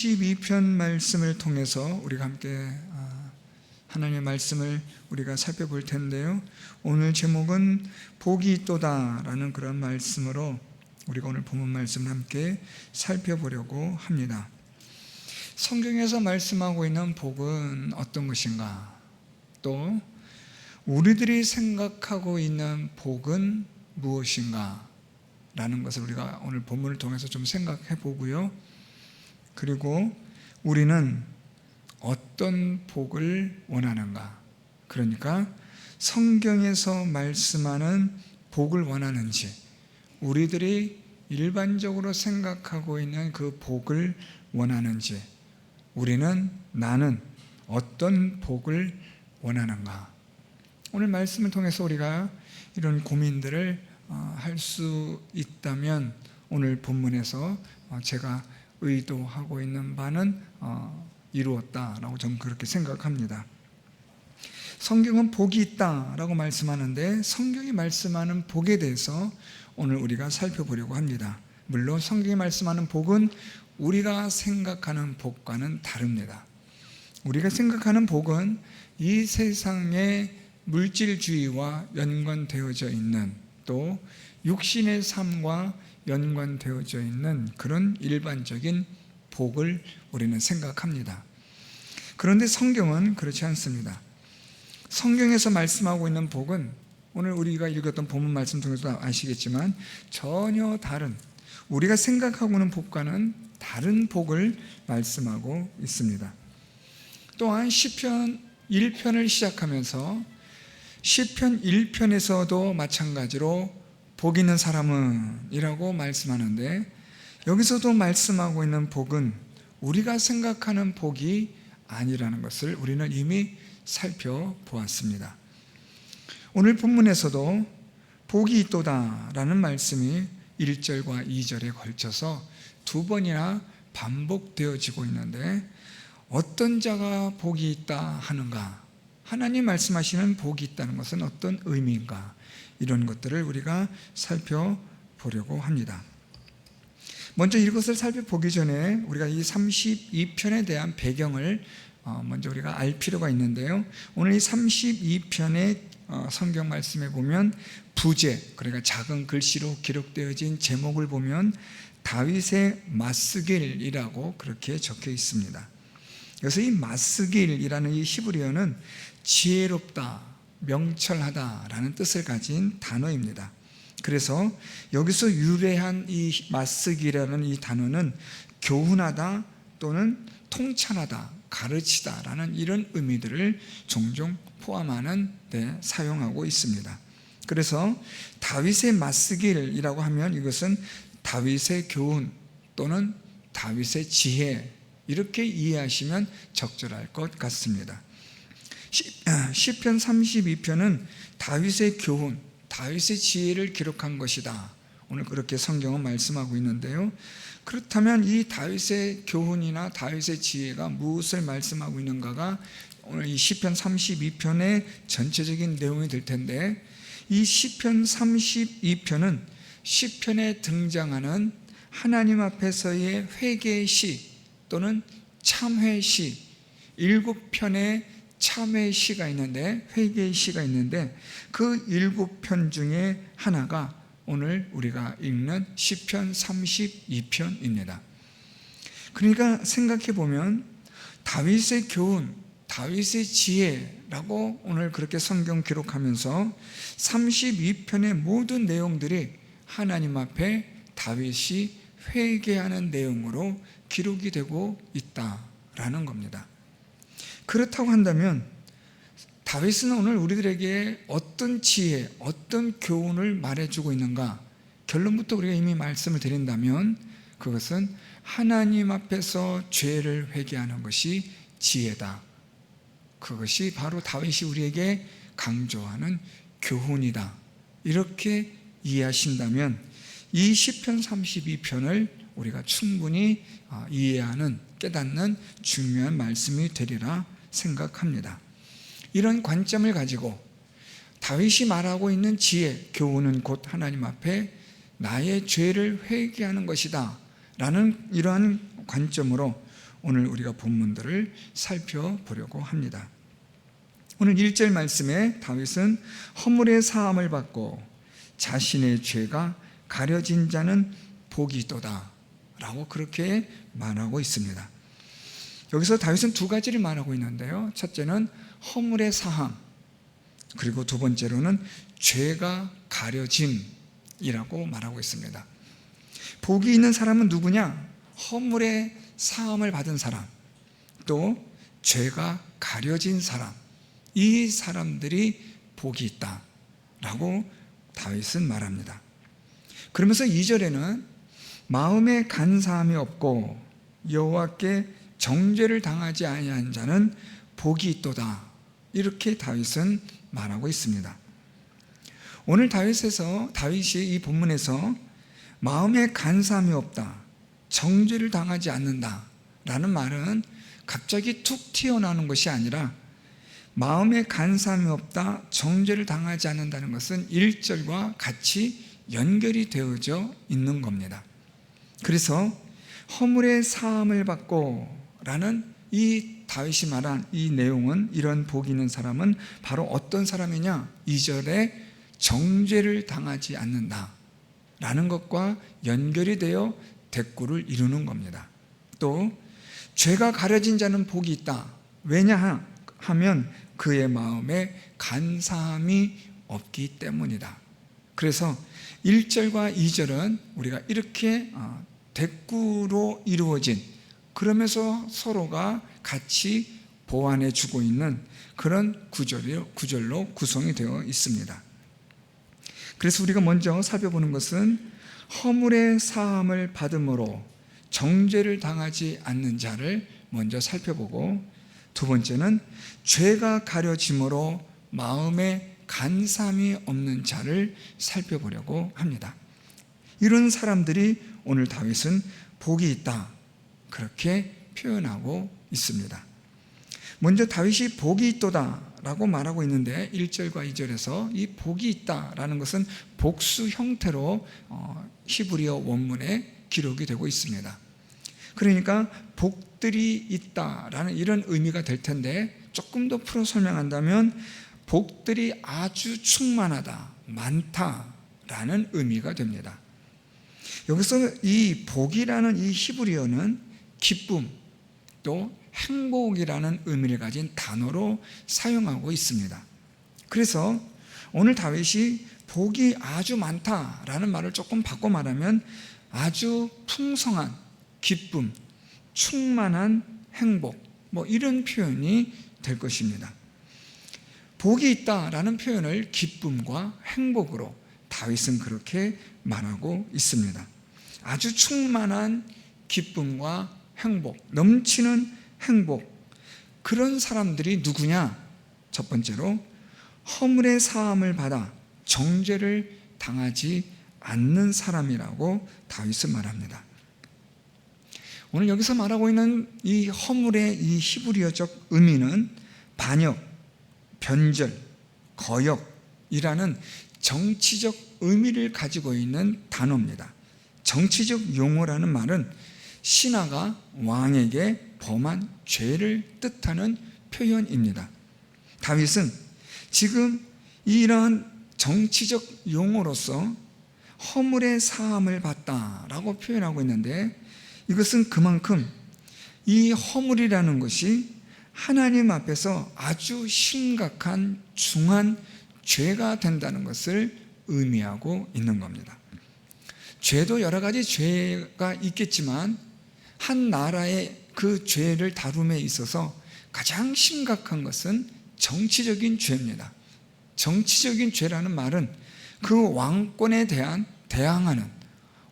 12편 말씀을 통해서 우리가 함께 하나님의 말씀을 우리가 살펴볼 텐데요, 오늘 제목은 복이 있도다 라는 그런 말씀으로 우리가 오늘 본문 말씀을 함께 살펴보려고 합니다. 성경에서 말씀하고 있는 복은 어떤 것인가, 또 우리들이 생각하고 있는 복은 무엇인가 라는 것을 우리가 오늘 본문을 통해서 좀 생각해 보고요, 그리고 우리는 어떤 복을 원하는가, 그러니까 성경에서 말씀하는 복을 원하는지, 우리들이 일반적으로 생각하고 있는 그 복을 원하는지, 나는 어떤 복을 원하는가. 오늘 말씀을 통해서 우리가 이런 고민들을 할 수 있다면 오늘 본문에서 제가 의도하고 있는 바는 이루었다라고 저는 그렇게 생각합니다. 성경은 복이 있다라고 말씀하는데, 성경이 말씀하는 복에 대해서 오늘 우리가 살펴보려고 합니다. 물론 성경이 말씀하는 복은 우리가 생각하는 복과는 다릅니다. 우리가 생각하는 복은 이 세상의 물질주의와 연관되어져 있는, 또 육신의 삶과 연관되어져 있는 그런 일반적인 복을 우리는 생각합니다. 그런데 성경은 그렇지 않습니다. 성경에서 말씀하고 있는 복은 오늘 우리가 읽었던 본문 말씀 통해서 아시겠지만 전혀 다른, 우리가 생각하고 있는 복과는 다른 복을 말씀하고 있습니다. 또한 시편 1편을 시작하면서 시편 1편에서도 마찬가지로 복 있는 사람은 이라고 말씀하는데, 여기서도 말씀하고 있는 복은 우리가 생각하는 복이 아니라는 것을 우리는 이미 살펴보았습니다. 오늘 본문에서도 복이 있도다 라는 말씀이 1절과 2절에 걸쳐서 두 번이나 반복되어지고 있는데, 어떤 자가 복이 있다 하는가, 하나님 말씀하시는 복이 있다는 것은 어떤 의미인가, 이런 것들을 우리가 살펴보려고 합니다. 먼저 이것을 살펴보기 전에 우리가 이 32편에 대한 배경을 먼저 우리가 알 필요가 있는데요, 오늘 이 32편의 성경 말씀에 보면 부제, 그러니까 작은 글씨로 기록되어진 제목을 보면 다윗의 마스길이라고 그렇게 적혀 있습니다. 그래서 이 마스길이라는 이 히브리어는 지혜롭다, 명철하다라는 뜻을 가진 단어입니다. 그래서 여기서 유래한 이 마스길이라는 이 단어는 교훈하다 또는 통찰하다, 가르치다라는 이런 의미들을 종종 포함하는 데 사용하고 있습니다. 그래서 다윗의 마스길이라고 하면 이것은 다윗의 교훈 또는 다윗의 지혜, 이렇게 이해하시면 적절할 것 같습니다. 시편 32편은 다윗의 교훈, 다윗의 지혜를 기록한 것이다, 오늘 그렇게 성경은 말씀하고 있는데요, 그렇다면 이 다윗의 교훈이나 다윗의 지혜가 무엇을 말씀하고 있는가가 오늘 이 시편 32편의 전체적인 내용이 될 텐데, 이 시편 32편은 시편에 등장하는 하나님 앞에서의 회개의 시 또는 참회의 시, 7편의 참회의 시가 있는데, 회개의 시가 있는데, 그 7편 중에 하나가 오늘 우리가 읽는 시편 32편입니다. 그러니까 생각해 보면 다윗의 교훈, 다윗의 지혜라고 오늘 그렇게 성경 기록하면서 32편의 모든 내용들이 하나님 앞에 다윗이 회개하는 내용으로 기록이 되고 있다라는 겁니다. 그렇다고 한다면 다윗은 오늘 우리들에게 어떤 지혜, 어떤 교훈을 말해주고 있는가? 결론부터 우리가 이미 말씀을 드린다면 그것은 하나님 앞에서 죄를 회개하는 것이 지혜다, 그것이 바로 다윗이 우리에게 강조하는 교훈이다, 이렇게 이해하신다면 이 시편 32편을 우리가 충분히 이해하는, 깨닫는 중요한 말씀이 되리라 생각합니다. 이런 관점을 가지고 다윗이 말하고 있는 지혜, 교훈은 곧 하나님 앞에 나의 죄를 회개하는 것이다 라는 이러한 관점으로 오늘 우리가 본문들을 살펴보려고 합니다. 오늘 1절 말씀에 다윗은 허물의 사함을 받고 자신의 죄가 가려진 자는 복이 있도다 라고 그렇게 말하고 있습니다. 여기서 다윗은 두 가지를 말하고 있는데요. 첫째는 허물의 사함, 그리고 두 번째로는 죄가 가려짐이라고 말하고 있습니다. 복이 있는 사람은 누구냐? 허물의 사함을 받은 사람, 또 죄가 가려진 사람, 이 사람들이 복이 있다라고 다윗은 말합니다. 그러면서 2절에는 마음에 간사함이 없고 여호와께 정죄를 당하지 아니한 자는 복이 있도다, 이렇게 다윗은 말하고 있습니다. 오늘 다윗이 이 본문에서 마음에 간사함이 없다, 정죄를 당하지 않는다 라는 말은 갑자기 툭 튀어나오는 것이 아니라 마음에 간사함이 없다, 정죄를 당하지 않는다는 것은 1절과 같이 연결이 되어져 있는 겁니다. 그래서 허물의 사함을 받고 라는 이 다윗이 말한 이 내용은, 이런 복이 있는 사람은 바로 어떤 사람이냐? 2절에 정죄를 당하지 않는다 라는 것과 연결이 되어 대꾸를 이루는 겁니다. 또 죄가 가려진 자는 복이 있다. 왜냐 하면 그의 마음에 간사함이 없기 때문이다. 그래서 1절과 2절은 우리가 이렇게 대꾸로 이루어진, 그러면서 서로가 같이 보완해 주고 있는 그런 구절로 구성이 되어 있습니다. 그래서 우리가 먼저 살펴보는 것은 허물의 사함을 받음으로 정죄를 당하지 않는 자를 먼저 살펴보고, 두 번째는 죄가 가려짐으로 마음에 간사함이 없는 자를 살펴보려고 합니다. 이런 사람들이 오늘 다윗은 복이 있다, 그렇게 표현하고 있습니다. 먼저 다윗이 복이 있도다 라고 말하고 있는데 1절과 2절에서 이 복이 있다라는 것은 복수 형태로 히브리어 원문에 기록이 되고 있습니다. 그러니까 복들이 있다라는 이런 의미가 될 텐데, 조금 더 풀어 설명한다면 복들이 아주 충만하다, 많다라는 의미가 됩니다. 여기서 이 복이라는 이 히브리어는 기쁨, 또 행복이라는 의미를 가진 단어로 사용하고 있습니다. 그래서 오늘 다윗이 복이 아주 많다라는 말을 조금 바꿔 말하면 아주 풍성한 기쁨, 충만한 행복, 이런 표현이 될 것입니다. 복이 있다라는 표현을 기쁨과 행복으로 다윗은 그렇게 말하고 있습니다. 아주 충만한 기쁨과 행복, 넘치는 행복, 그런 사람들이 누구냐? 첫 번째로 허물의 사함을 받아 정죄를 당하지 않는 사람이라고 다윗은 말합니다. 오늘 여기서 말하고 있는 이 허물의 이 히브리어적 의미는 반역, 변절, 거역이라는 정치적 의미를 가지고 있는 단어입니다. 정치적 용어라는 말은 신하가 왕에게 범한 죄를 뜻하는 표현입니다. 다윗은 지금 이러한 정치적 용어로서 허물의 사함을 받다라고 표현하고 있는데, 이것은 그만큼 이 허물이라는 것이 하나님 앞에서 아주 심각한 중한 죄가 된다는 것을 의미하고 있는 겁니다. 죄도 여러 가지 죄가 있겠지만 한 나라의 그 죄를 다룸에 있어서 가장 심각한 것은 정치적인 죄입니다. 정치적인 죄라는 말은 그 왕권에 대항하는,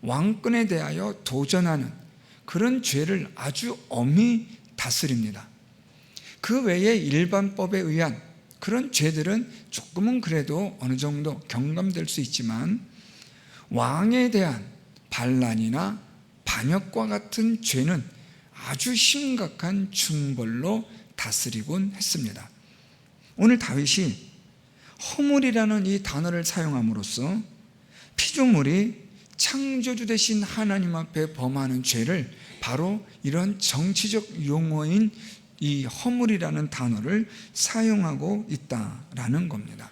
왕권에 대하여 도전하는 그런 죄를 아주 엄히 다스립니다. 그 외에 일반법에 의한 그런 죄들은 조금은 그래도 어느 정도 경감될 수 있지만, 왕에 대한 반란이나 반역과 같은 죄는 아주 심각한 중벌로 다스리곤 했습니다. 오늘 다윗이 허물이라는 이 단어를 사용함으로써 피조물이 창조주 되신 하나님 앞에 범하는 죄를 바로 이런 정치적 용어인 이 허물이라는 단어를 사용하고 있다라는 겁니다.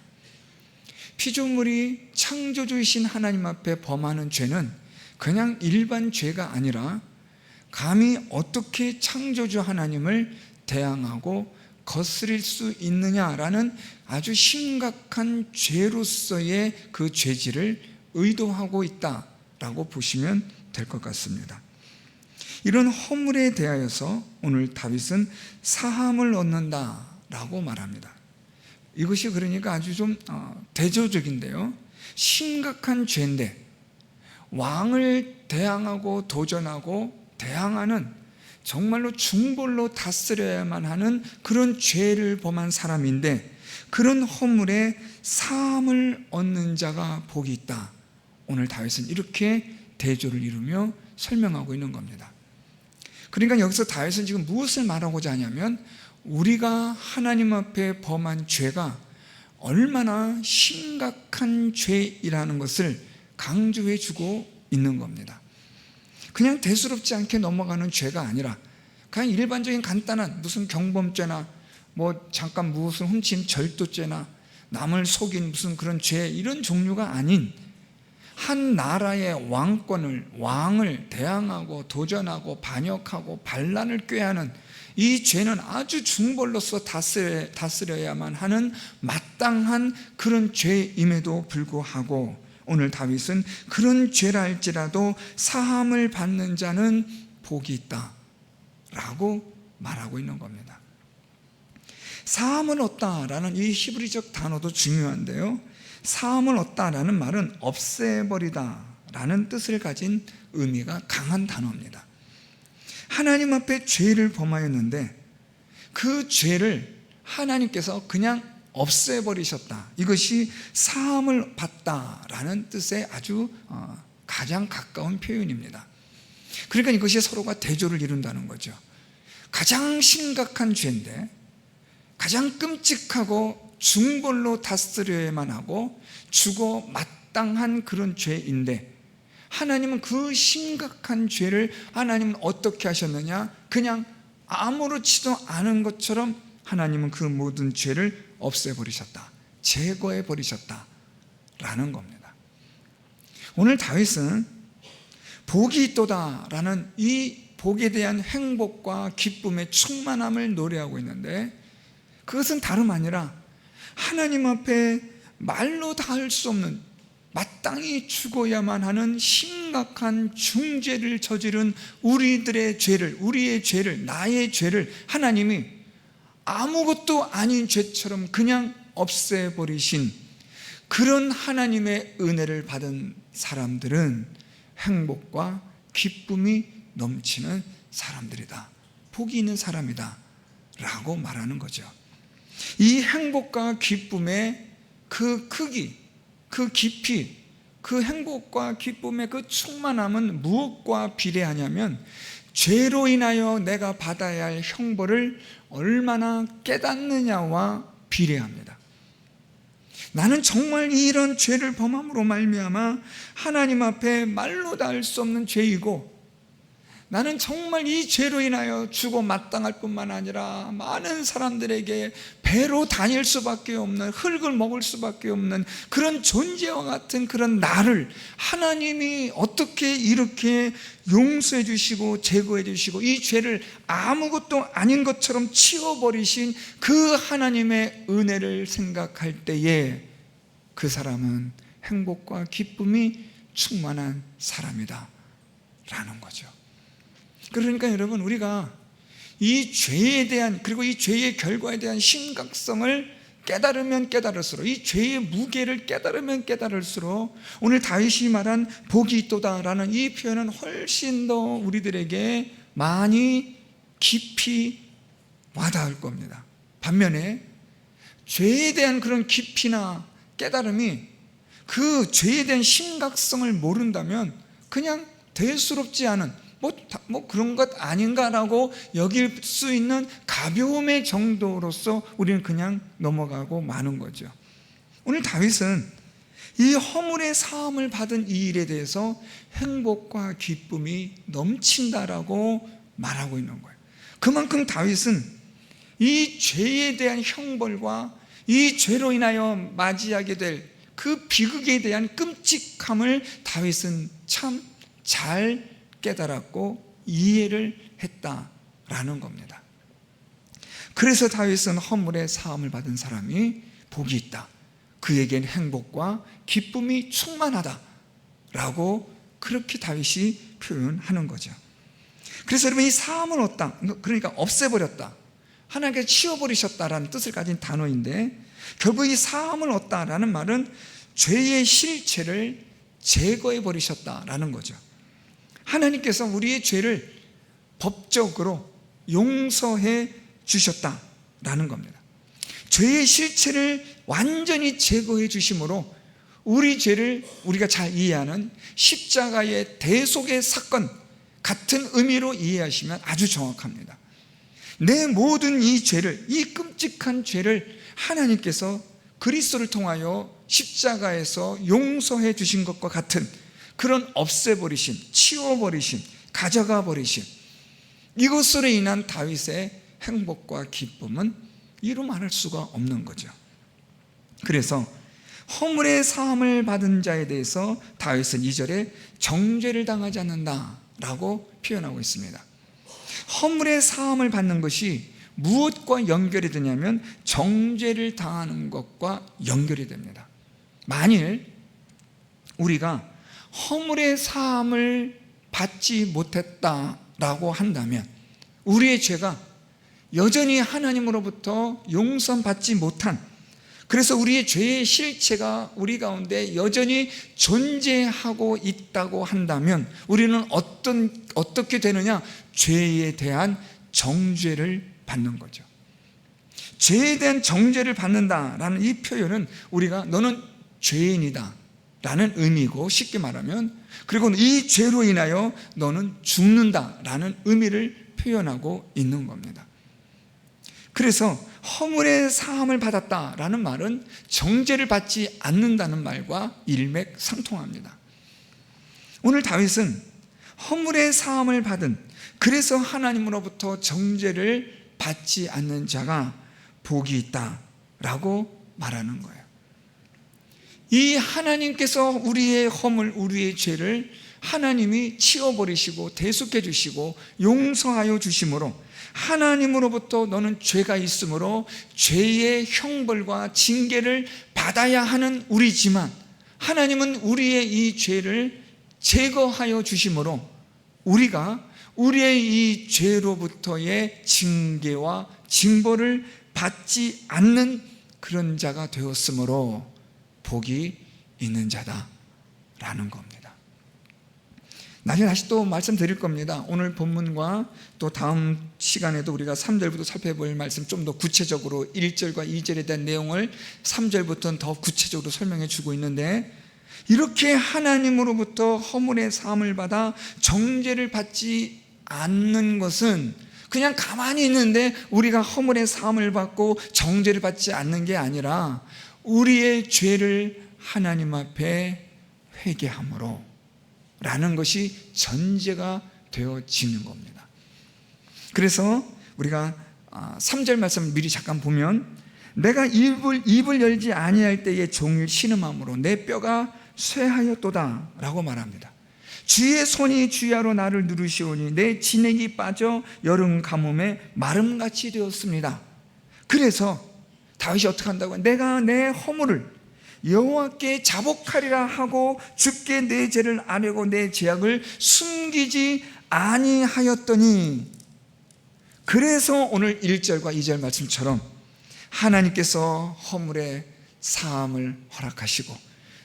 피조물이 창조주이신 하나님 앞에 범하는 죄는 그냥 일반 죄가 아니라 감히 어떻게 창조주 하나님을 대항하고 거스릴 수 있느냐라는 아주 심각한 죄로서의 그 죄질을 의도하고 있다라고 보시면 될 것 같습니다. 이런 허물에 대하여서 오늘 다윗은 사함을 얻는다라고 말합니다. 이것이 그러니까 아주 좀 대조적인데요, 심각한 죄인데 왕을 대항하고 도전하고 대항하는 정말로 중벌로 다스려야만 하는 그런 죄를 범한 사람인데, 그런 허물에 사함을 얻는 자가 복이 있다. 오늘 다윗은 이렇게 대조를 이루며 설명하고 있는 겁니다. 그러니까 여기서 다윗은 지금 무엇을 말하고자 하냐면, 우리가 하나님 앞에 범한 죄가 얼마나 심각한 죄이라는 것을 강조해 주고 있는 겁니다. 그냥 대수롭지 않게 넘어가는 죄가 아니라 그냥 일반적인 간단한 무슨 경범죄나 뭐 잠깐 무엇을 훔친 절도죄나 남을 속인 무슨 그런 죄, 이런 종류가 아닌 한 나라의 왕을 대항하고 도전하고 반역하고 반란을 꾀하는 이 죄는 아주 중벌로서 다스려야만 하는 마땅한 그런 죄임에도 불구하고 오늘 다윗은 그런 죄라 할지라도 사함을 받는 자는 복이 있다 라고 말하고 있는 겁니다. 사함을 얻다라는 이 히브리적 단어도 중요한데요, 사함을 얻다라는 말은 없애버리다 라는 뜻을 가진 의미가 강한 단어입니다. 하나님 앞에 죄를 범하였는데 그 죄를 하나님께서 그냥 없애버리셨다, 이것이 사함을 받다라는 뜻의 아주 가장 가까운 표현입니다. 그러니까 이것이 서로가 대조를 이룬다는 거죠. 가장 심각한 죄인데 가장 끔찍하고 중벌로 다스려야만 하고 죽어 마땅한 그런 죄인데, 하나님은 그 심각한 죄를 하나님은 어떻게 하셨느냐, 그냥 아무렇지도 않은 것처럼 하나님은 그 모든 죄를 없애버리셨다, 제거해버리셨다라는 겁니다. 오늘 다윗은 복이 있도다라는 이 복에 대한 행복과 기쁨의 충만함을 노래하고 있는데, 그것은 다름 아니라 하나님 앞에 말로 다 할 수 없는 마땅히 죽어야만 하는 심각한 중죄를 저지른 우리의 죄를, 나의 죄를 하나님이 아무것도 아닌 죄처럼 그냥 없애버리신 그런 하나님의 은혜를 받은 사람들은 행복과 기쁨이 넘치는 사람들이다, 복이 있는 사람이다 라고 말하는 거죠. 이 행복과 기쁨의 그 크기, 그 깊이, 그 행복과 기쁨의 그 충만함은 무엇과 비례하냐면, 죄로 인하여 내가 받아야 할 형벌을 얼마나 깨닫느냐와 비례합니다. 나는 정말 이런 죄를 범함으로 말미암아 하나님 앞에 말로 다 할 수 없는 죄이고, 나는 정말 이 죄로 인하여 죽어 마땅할 뿐만 아니라 많은 사람들에게 배로 다닐 수밖에 없는, 흙을 먹을 수밖에 없는 그런 존재와 같은 그런 나를 하나님이 어떻게 이렇게 용서해 주시고 제거해 주시고 이 죄를 아무것도 아닌 것처럼 치워버리신 그 하나님의 은혜를 생각할 때에 그 사람은 행복과 기쁨이 충만한 사람이다 라는 거죠. 그러니까 여러분, 우리가 이 죄에 대한, 그리고 이 죄의 결과에 대한 심각성을 깨달으면 깨달을수록, 이 죄의 무게를 깨달으면 깨달을수록 오늘 다윗이 말한 복이 있도다라는 이 표현은 훨씬 더 우리들에게 많이 깊이 와닿을 겁니다. 반면에 죄에 대한 그런 깊이나 깨달음이 그 죄에 대한 심각성을 모른다면 그냥 대수롭지 않은 뭐 그런 것 아닌가라고 여길 수 있는 가벼움의 정도로서 우리는 그냥 넘어가고 마는 거죠. 오늘 다윗은 이 허물의 사함을 받은 이 일에 대해서 행복과 기쁨이 넘친다라고 말하고 있는 거예요. 그만큼 다윗은 이 죄에 대한 형벌과 이 죄로 인하여 맞이하게 될 그 비극에 대한 끔찍함을 다윗은 참 잘 깨달았고 이해를 했다라는 겁니다. 그래서 다윗은 허물의 사함을 받은 사람이 복이 있다, 그에겐 행복과 기쁨이 충만하다라고 그렇게 다윗이 표현하는 거죠. 그래서 여러분, 이 사함을 얻다, 그러니까 없애버렸다, 하나님께서 치워버리셨다라는 뜻을 가진 단어인데, 결국 이 사함을 얻다라는 말은 죄의 실체를 제거해버리셨다라는 거죠. 하나님께서 우리의 죄를 법적으로 용서해 주셨다라는 겁니다. 죄의 실체를 완전히 제거해 주심으로 우리 죄를 우리가 잘 이해하는 십자가의 대속의 사건 같은 의미로 이해하시면 아주 정확합니다. 내 모든 이 죄를, 이 끔찍한 죄를 하나님께서 그리스도를 통하여 십자가에서 용서해 주신 것과 같은 그런 없애버리심, 치워버리심, 가져가 버리심, 이것으로 인한 다윗의 행복과 기쁨은 이루 말할 수가 없는 거죠. 그래서 허물의 사함을 받은 자에 대해서 다윗은 2절에 정죄를 당하지 않는다라고 표현하고 있습니다. 허물의 사함을 받는 것이 무엇과 연결이 되냐면 정죄를 당하는 것과 연결이 됩니다. 만일 우리가 허물의 사함을 받지 못했다라고 한다면 우리의 죄가 여전히 하나님으로부터 용서받지 못한, 그래서 우리의 죄의 실체가 우리 가운데 여전히 존재하고 있다고 한다면 우리는 어떻게 되느냐? 죄에 대한 정죄를 받는 거죠. 죄에 대한 정죄를 받는다라는 이 표현은 우리가 너는 죄인이다 라는 의미고, 쉽게 말하면 그리고 이 죄로 인하여 너는 죽는다 라는 의미를 표현하고 있는 겁니다. 그래서 허물의 사함을 받았다라는 말은 정죄를 받지 않는다는 말과 일맥상통합니다. 오늘 다윗은 허물의 사함을 받은, 그래서 하나님으로부터 정죄를 받지 않는 자가 복이 있다라고 말하는 거예요. 이 하나님께서 우리의 허물, 우리의 죄를 하나님이 치워버리시고 대속해 주시고 용서하여 주심으로 하나님으로부터 너는 죄가 있으므로 죄의 형벌과 징계를 받아야 하는 우리지만, 하나님은 우리의 이 죄를 제거하여 주심으로 우리가 우리의 이 죄로부터의 징계와 징벌을 받지 않는 그런 자가 되었으므로 복이 있는 자다라는 겁니다. 나중에 다시 또 말씀드릴 겁니다. 오늘 본문과 또 다음 시간에도 우리가 3절부터 살펴볼 말씀 좀 더 구체적으로 1절과 2절에 대한 내용을 3절부터는 더 구체적으로 설명해 주고 있는데, 이렇게 하나님으로부터 허물의 사함을 받아 정죄를 받지 않는 것은 그냥 가만히 있는데 우리가 허물의 사함을 받고 정죄를 받지 않는 게 아니라 우리의 죄를 하나님 앞에 회개함으로 라는 것이 전제가 되어지는 겁니다. 그래서 우리가 3절 말씀을 미리 잠깐 보면, 내가 입을 열지 아니할 때에 종일 신음함으로 내 뼈가 쇠하였도다 라고 말합니다. 주의 손이 주야로 나를 누르시오니 내 진액이 빠져 여름 가뭄에 마름같이 되었습니다. 그래서 다윗이 어떻게 한다고? 내가 내 허물을 여호와께 자복하리라 하고 주께 내 죄를 아뢰고 내 죄악을 숨기지 아니하였더니, 그래서 오늘 1절과 2절 말씀처럼 하나님께서 허물의 사함을 허락하시고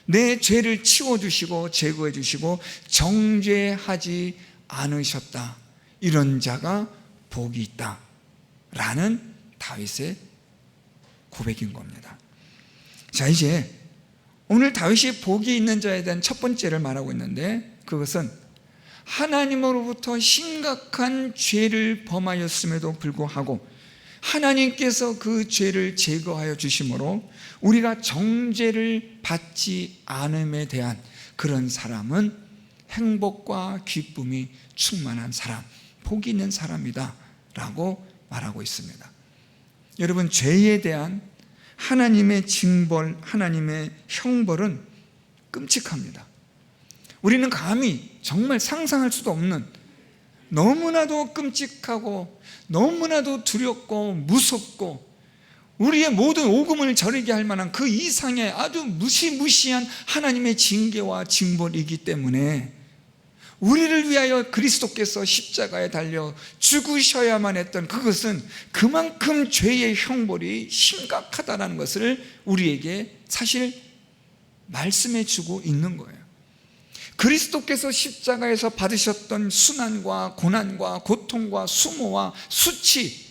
내 죄를 치워주시고 제거해 주시고 정죄하지 않으셨다, 이런 자가 복이 있다 라는 다윗의 고백인 겁니다. 자, 이제 오늘 다윗이 복이 있는 자에 대한 첫 번째를 말하고 있는데, 그것은 하나님으로부터 심각한 죄를 범하였음에도 불구하고 하나님께서 그 죄를 제거하여 주심으로 우리가 정죄를 받지 않음에 대한 그런 사람은 행복과 기쁨이 충만한 사람, 복이 있는 사람이다 라고 말하고 있습니다. 여러분, 죄에 대한 하나님의 징벌, 하나님의 형벌은 끔찍합니다. 우리는 감히 정말 상상할 수도 없는, 너무나도 끔찍하고 너무나도 두렵고 무섭고 우리의 모든 오금을 저리게 할 만한 그 이상의 아주 무시무시한 하나님의 징계와 징벌이기 때문에 우리를 위하여 그리스도께서 십자가에 달려 죽으셔야만 했던 그것은 그만큼 죄의 형벌이 심각하다는 것을 우리에게 사실 말씀해 주고 있는 거예요. 그리스도께서 십자가에서 받으셨던 순환과 고난과 고통과 수모와 수치,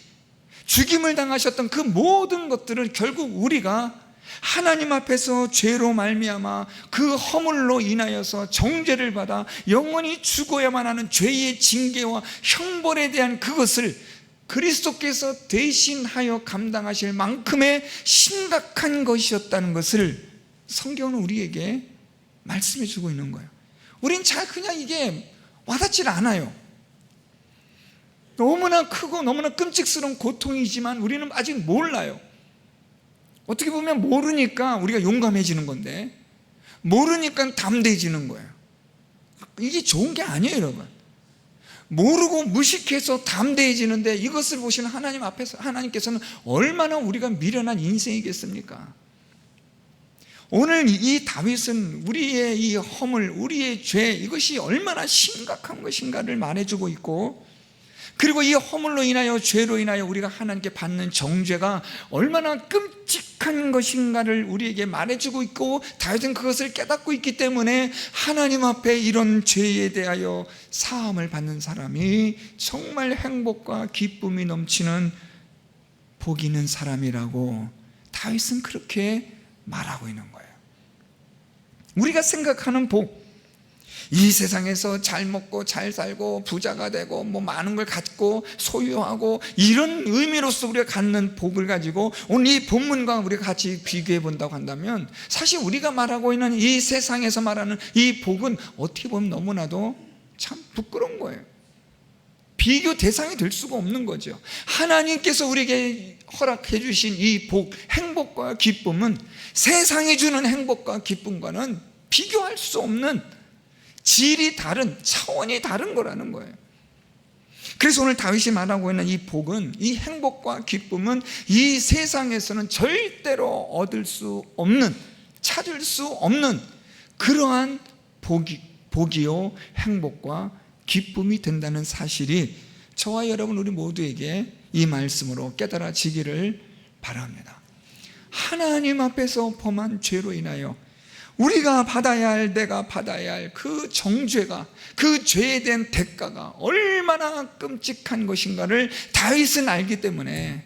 죽임을 당하셨던 그 모든 것들은 결국 우리가 하나님 앞에서 죄로 말미암아 그 허물로 인하여서 정죄를 받아 영원히 죽어야만 하는 죄의 징계와 형벌에 대한 그것을 그리스도께서 대신하여 감당하실 만큼의 심각한 것이었다는 것을 성경은 우리에게 말씀해 주고 있는 거예요. 우린 잘 그냥 이게 와닿질 않아요. 너무나 크고 너무나 끔찍스러운 고통이지만 우리는 아직 몰라요. 어떻게 보면 모르니까 우리가 용감해지는 건데, 모르니까 담대해지는 거예요. 이게 좋은 게 아니에요, 여러분. 모르고 무식해서 담대해지는데 이것을 보시는 하나님 앞에서 하나님께서는 얼마나 우리가 미련한 인생이겠습니까? 오늘 이 다윗은 우리의 이 허물, 우리의 죄, 이것이 얼마나 심각한 것인가를 말해주고 있고, 그리고 이 허물로 인하여, 죄로 인하여 우리가 하나님께 받는 정죄가 얼마나 끔찍한 것인가를 우리에게 말해주고 있고, 다윗은 그것을 깨닫고 있기 때문에 하나님 앞에 이런 죄에 대하여 사함을 받는 사람이 정말 행복과 기쁨이 넘치는 복 있는 사람이라고 다윗은 그렇게 말하고 있는 거예요. 우리가 생각하는 복, 이 세상에서 잘 먹고 잘 살고 부자가 되고 뭐 많은 걸 갖고 소유하고 이런 의미로서 우리가 갖는 복을 가지고 오늘 이 본문과 우리가 같이 비교해 본다고 한다면, 사실 우리가 말하고 있는 이 세상에서 말하는 이 복은 어떻게 보면 너무나도 참 부끄러운 거예요. 비교 대상이 될 수가 없는 거죠. 하나님께서 우리에게 허락해 주신 이 복, 행복과 기쁨은 세상이 주는 행복과 기쁨과는 비교할 수 없는 질이 다른, 차원이 다른 거라는 거예요. 그래서 오늘 다윗이 말하고 있는 이 복은, 이 행복과 기쁨은 이 세상에서는 절대로 얻을 수 없는, 찾을 수 없는 그러한 복이요 행복과 기쁨이 된다는 사실이 저와 여러분 우리 모두에게 이 말씀으로 깨달아지기를 바랍니다. 하나님 앞에서 범한 죄로 인하여 우리가 받아야 할, 내가 받아야 할 그 정죄가, 그 죄에 대한 대가가 얼마나 끔찍한 것인가를 다윗은 알기 때문에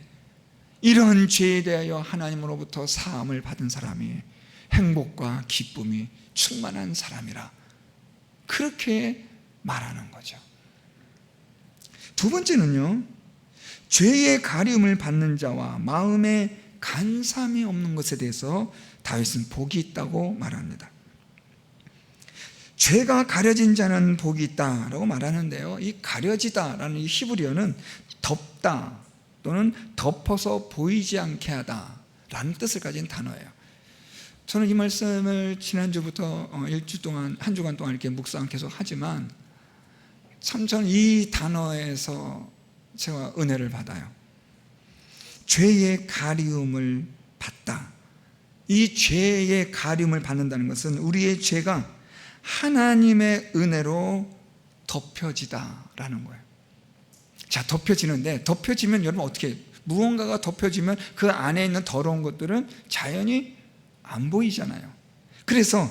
이런 죄에 대하여 하나님으로부터 사함을 받은 사람이 행복과 기쁨이 충만한 사람이라 그렇게 말하는 거죠. 두 번째는요, 죄의 가리움을 받는 자와 마음에 간삼이 없는 것에 대해서 다윗은 복이 있다고 말합니다. 죄가 가려진 자는 복이 있다라고 말하는데요, 이 가려지다라는 이 히브리어는 덮다 또는 덮어서 보이지 않게 하다라는 뜻을 가진 단어예요. 저는 이 말씀을 지난주부터 일주 동안, 한 주간 동안 이렇게 묵상 계속 하지만 참 저는 이 단어에서 제가 은혜를 받아요. 죄의 가리움을 받다. 이 죄의 가리움을 받는다는 것은 우리의 죄가 하나님의 은혜로 덮여지다라는 거예요. 자, 덮여지는데, 덮여지면 여러분 어떻게 해요? 무언가가 덮여지면 그 안에 있는 더러운 것들은 자연히 안 보이잖아요. 그래서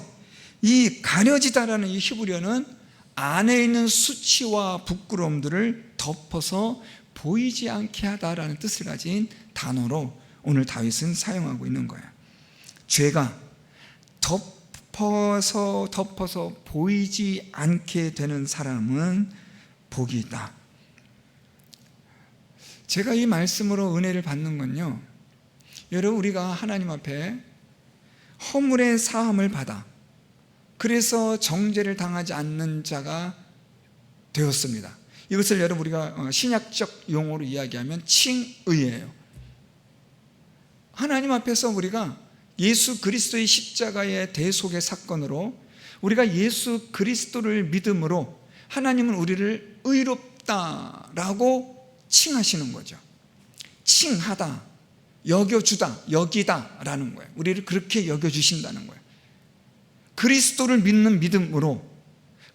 이 가려지다라는 이 히브리어는 안에 있는 수치와 부끄러움들을 덮어서 보이지 않게 하다라는 뜻을 가진 단어로 오늘 다윗은 사용하고 있는 거예요. 죄가 덮어서 보이지 않게 되는 사람은 복이 있다. 제가 이 말씀으로 은혜를 받는 건요, 여러분, 우리가 하나님 앞에 허물의 사함을 받아 그래서 정죄를 당하지 않는 자가 되었습니다. 이것을 여러분 우리가 신약적 용어로 이야기하면 칭의예요. 하나님 앞에서 우리가 예수 그리스도의 십자가의 대속의 사건으로 우리가 예수 그리스도를 믿음으로 하나님은 우리를 의롭다라고 칭하시는 거죠. 칭하다, 여겨주다, 여기다라는 거예요. 우리를 그렇게 여겨주신다는 거예요. 그리스도를 믿는 믿음으로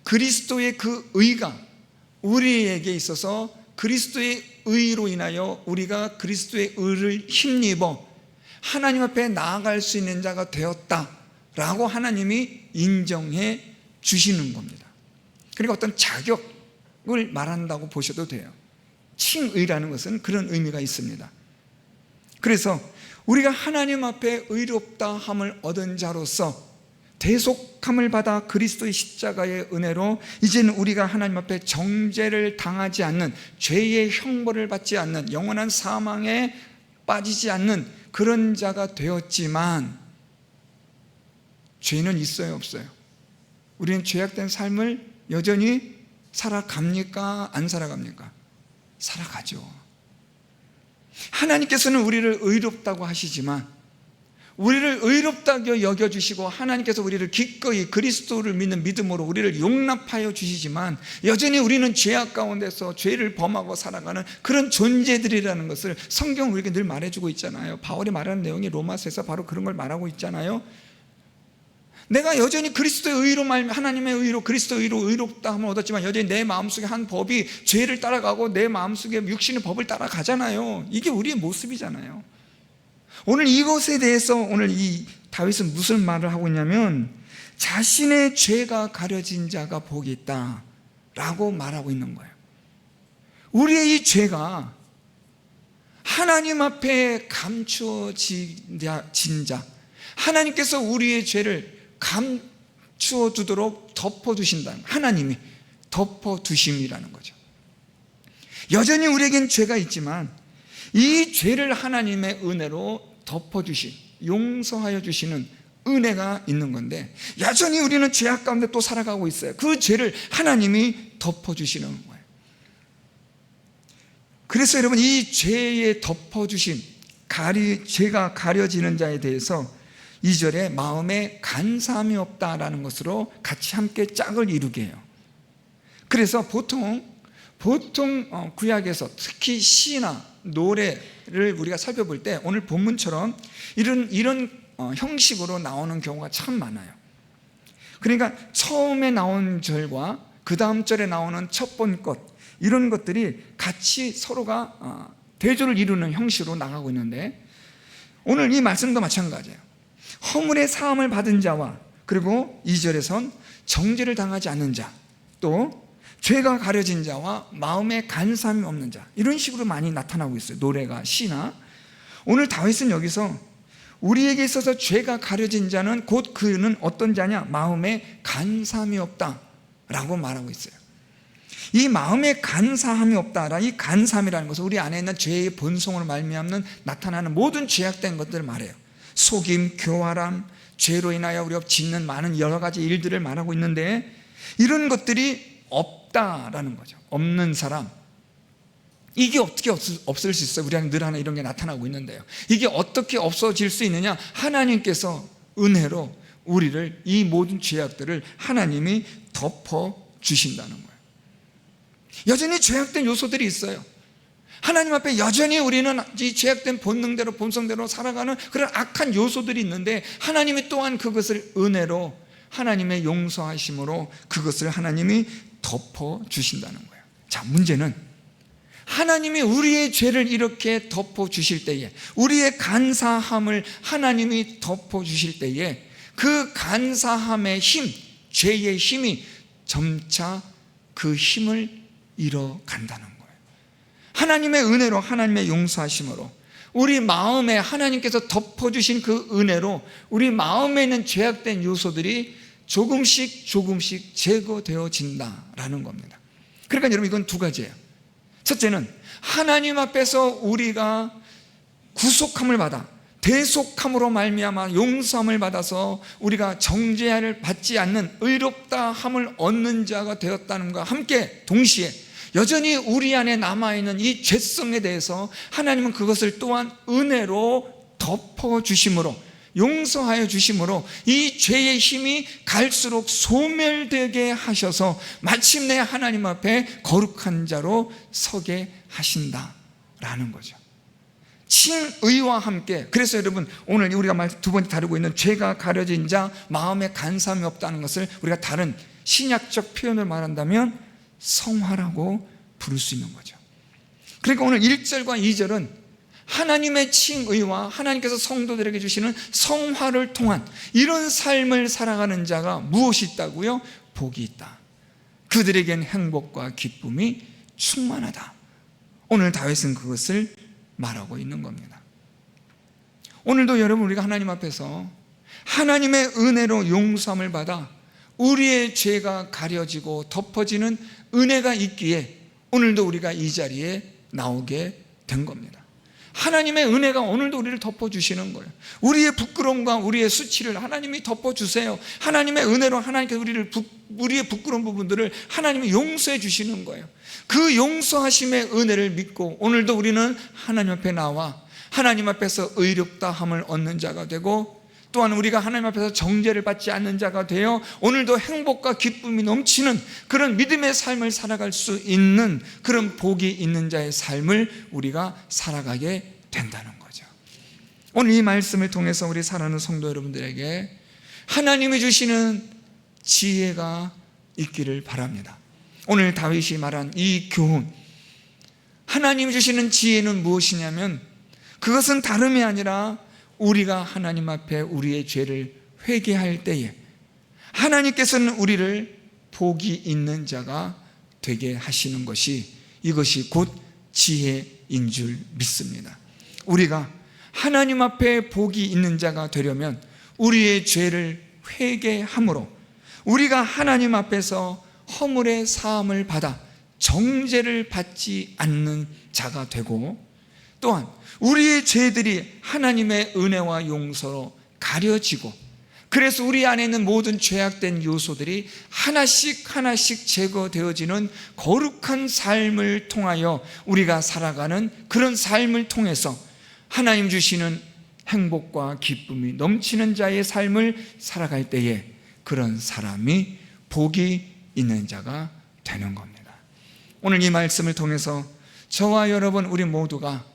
그리스도의 그 의가 우리에게 있어서 그리스도의 의로 인하여 우리가 그리스도의 의를 힘입어 하나님 앞에 나아갈 수 있는 자가 되었다라고 하나님이 인정해 주시는 겁니다. 그러니까 어떤 자격을 말한다고 보셔도 돼요. 칭의라는 것은 그런 의미가 있습니다. 그래서 우리가 하나님 앞에 의롭다 함을 얻은 자로서 대속함을 받아 그리스도의 십자가의 은혜로 이제는 우리가 하나님 앞에 정죄를 당하지 않는, 죄의 형벌을 받지 않는, 영원한 사망에 빠지지 않는 그런 자가 되었지만 죄는 있어요, 없어요? 우리는 죄악된 삶을 여전히 살아갑니까? 안 살아갑니까? 살아가죠. 하나님께서는 우리를 의롭다고 하시지만 우리를 의롭다고 여겨주시고 하나님께서 우리를 기꺼이 그리스도를 믿는 믿음으로 우리를 용납하여 주시지만 여전히 우리는 죄악 가운데서 죄를 범하고 살아가는 그런 존재들이라는 것을 성경은 우리에게 늘 말해주고 있잖아요. 바울이 말하는 내용이 로마서에서 바로 그런 걸 말하고 있잖아요. 내가 여전히 그리스도의 의로 하나님의 의로 그리스도의 의로 의롭다 함을 얻었지만 여전히 내 마음속에 한 법이 죄를 따라가고 내 마음속에 육신의 법을 따라가잖아요. 이게 우리의 모습이잖아요. 오늘 이것에 대해서 오늘 이 다윗은 무슨 말을 하고 있냐면 자신의 죄가 가려진 자가 복이 있다 라고 말하고 있는 거예요. 우리의 이 죄가 하나님 앞에 감추어진 자, 하나님께서 우리의 죄를 감추어 두도록 덮어두신다는, 하나님이 덮어두심이라는 거죠. 여전히 우리에겐 죄가 있지만 이 죄를 하나님의 은혜로 덮어주신, 용서하여 주시는 은혜가 있는 건데 여전히 우리는 죄악 가운데 또 살아가고 있어요. 그 죄를 하나님이 덮어주시는 거예요. 그래서 여러분 이 죄에 덮어주신 죄가 가려지는 자에 대해서 2절에 마음에 간사함이 없다라는 것으로 같이 함께 짝을 이루게 해요. 그래서 보통 구약에서 특히 시나 노래를 우리가 살펴볼 때 오늘 본문처럼 이런 형식으로 나오는 경우가 참 많아요. 그러니까 처음에 나온 절과 그 다음 절에 나오는 첫 번 것, 이런 것들이 같이 서로가 대조를 이루는 형식으로 나가고 있는데 오늘 이 말씀도 마찬가지예요. 허물의 사함을 받은 자와 그리고 2절에선 정죄를 당하지 않는 자, 또 죄가 가려진 자와 마음에 간사함이 없는 자, 이런 식으로 많이 나타나고 있어요. 노래가, 시나. 오늘 다윗은 여기서 우리에게 있어서 죄가 가려진 자는 곧 그는 어떤 자냐? 마음에 간사함이 없다라고 말하고 있어요. 이 마음에 간사함이 없다, 이 간사함이라는 것은 우리 안에 있는 죄의 본성으로 말미암는 나타나는 모든 죄악된 것들을 말해요. 속임, 교활함, 죄로 인하여 우리가 짓는 많은 여러 가지 일들을 말하고 있는데 이런 것들이 없다라는 거죠. 없는 사람. 이게 어떻게 없을 수 있어요? 우리 안에 늘 하나 이런 게 나타나고 있는데요. 이게 어떻게 없어질 수 있느냐? 하나님께서 은혜로 우리를, 이 모든 죄악들을 하나님이 덮어주신다는 거예요. 여전히 죄악된 요소들이 있어요. 하나님 앞에 여전히 우리는 이 죄악된 본능대로 본성대로 살아가는 그런 악한 요소들이 있는데 하나님이 또한 그것을 은혜로 하나님의 용서하심으로 그것을 하나님이 덮어주신다는 거예요. 자, 문제는 하나님이 우리의 죄를 이렇게 덮어주실 때에, 우리의 간사함을 하나님이 덮어주실 때에 그 간사함의 힘, 죄의 힘이 점차 그 힘을 잃어간다는 거예요. 하나님의 은혜로, 하나님의 용서하심으로 우리 마음에 하나님께서 덮어주신 그 은혜로 우리 마음에 있는 죄악된 요소들이 조금씩 제거되어진다라는 겁니다. 그러니까 여러분 이건 두 가지예요. 첫째는 하나님 앞에서 우리가 구속함을 받아 대속함으로 말미암아 용서함을 받아서 우리가 정죄를 받지 않는 의롭다함을 얻는 자가 되었다는 것과 함께 동시에 여전히 우리 안에 남아있는 이 죄성에 대해서 하나님은 그것을 또한 은혜로 덮어주심으로, 용서하여 주심으로 이 죄의 힘이 갈수록 소멸되게 하셔서 마침내 하나님 앞에 거룩한 자로 서게 하신다라는 거죠. 칭의와 함께. 그래서 여러분, 오늘 우리가 두 번째 다루고 있는 죄가 가려진 자 마음에 간사함이 없다는 것을 우리가 다른 신약적 표현을 말한다면 성화라고 부를 수 있는 거죠. 그러니까 오늘 1절과 2절은 하나님의 칭의와 하나님께서 성도들에게 주시는 성화를 통한 이런 삶을 살아가는 자가 무엇이 있다고요? 복이 있다. 그들에겐 행복과 기쁨이 충만하다. 오늘 다윗은 그것을 말하고 있는 겁니다. 오늘도 여러분, 우리가 하나님 앞에서 하나님의 은혜로 용서함을 받아 우리의 죄가 가려지고 덮어지는 은혜가 있기에 오늘도 우리가 이 자리에 나오게 된 겁니다. 하나님의 은혜가 오늘도 우리를 덮어주시는 거예요. 우리의 부끄러움과 우리의 수치를 하나님이 덮어주세요. 하나님의 은혜로 하나님께서 우리의 부끄러운 부분들을 하나님이 용서해 주시는 거예요. 그 용서하심의 은혜를 믿고 오늘도 우리는 하나님 앞에 나와 하나님 앞에서 의롭다함을 얻는 자가 되고, 또한 우리가 하나님 앞에서 정죄를 받지 않는 자가 되어 오늘도 행복과 기쁨이 넘치는 그런 믿음의 삶을 살아갈 수 있는 그런 복이 있는 자의 삶을 우리가 살아가게 된다는 거죠. 오늘 이 말씀을 통해서 우리 사랑하는 성도 여러분들에게 하나님이 주시는 지혜가 있기를 바랍니다. 오늘 다윗이 말한 이 교훈, 하나님이 주시는 지혜는 무엇이냐면 그것은 다름이 아니라 우리가 하나님 앞에 우리의 죄를 회개할 때에 하나님께서는 우리를 복이 있는 자가 되게 하시는 것이, 이것이 곧 지혜인 줄 믿습니다. 우리가 하나님 앞에 복이 있는 자가 되려면 우리의 죄를 회개함으로 우리가 하나님 앞에서 허물의 사함을 받아 정죄를 받지 않는 자가 되고, 또한 우리의 죄들이 하나님의 은혜와 용서로 가려지고, 그래서 우리 안에 있는 모든 죄악된 요소들이 하나씩 하나씩 제거되어지는 거룩한 삶을 통하여 우리가 살아가는 그런 삶을 통해서 하나님 주시는 행복과 기쁨이 넘치는 자의 삶을 살아갈 때에 그런 사람이 복이 있는 자가 되는 겁니다. 오늘 이 말씀을 통해서 저와 여러분 우리 모두가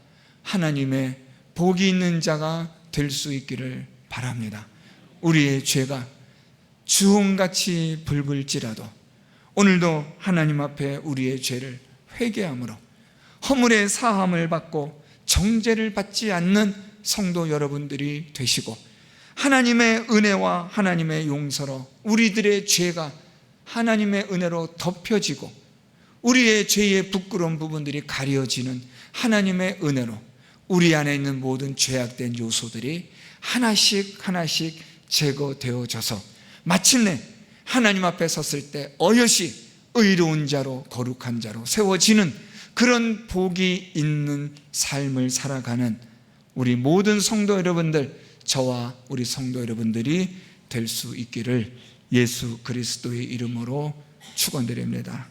하나님의 복이 있는 자가 될 수 있기를 바랍니다. 우리의 죄가 주홍같이 붉을지라도 오늘도 하나님 앞에 우리의 죄를 회개함으로 허물의 사함을 받고 정죄를 받지 않는 성도 여러분들이 되시고, 하나님의 은혜와 하나님의 용서로 우리들의 죄가 하나님의 은혜로 덮여지고 우리의 죄의 부끄러운 부분들이 가려지는 하나님의 은혜로 우리 안에 있는 모든 죄악된 요소들이 하나씩 하나씩 제거되어져서 마침내 하나님 앞에 섰을 때 어여시 의로운 자로 거룩한 자로 세워지는 그런 복이 있는 삶을 살아가는 우리 모든 성도 여러분들, 저와 우리 성도 여러분들이 될 수 있기를 예수 그리스도의 이름으로 축원드립니다.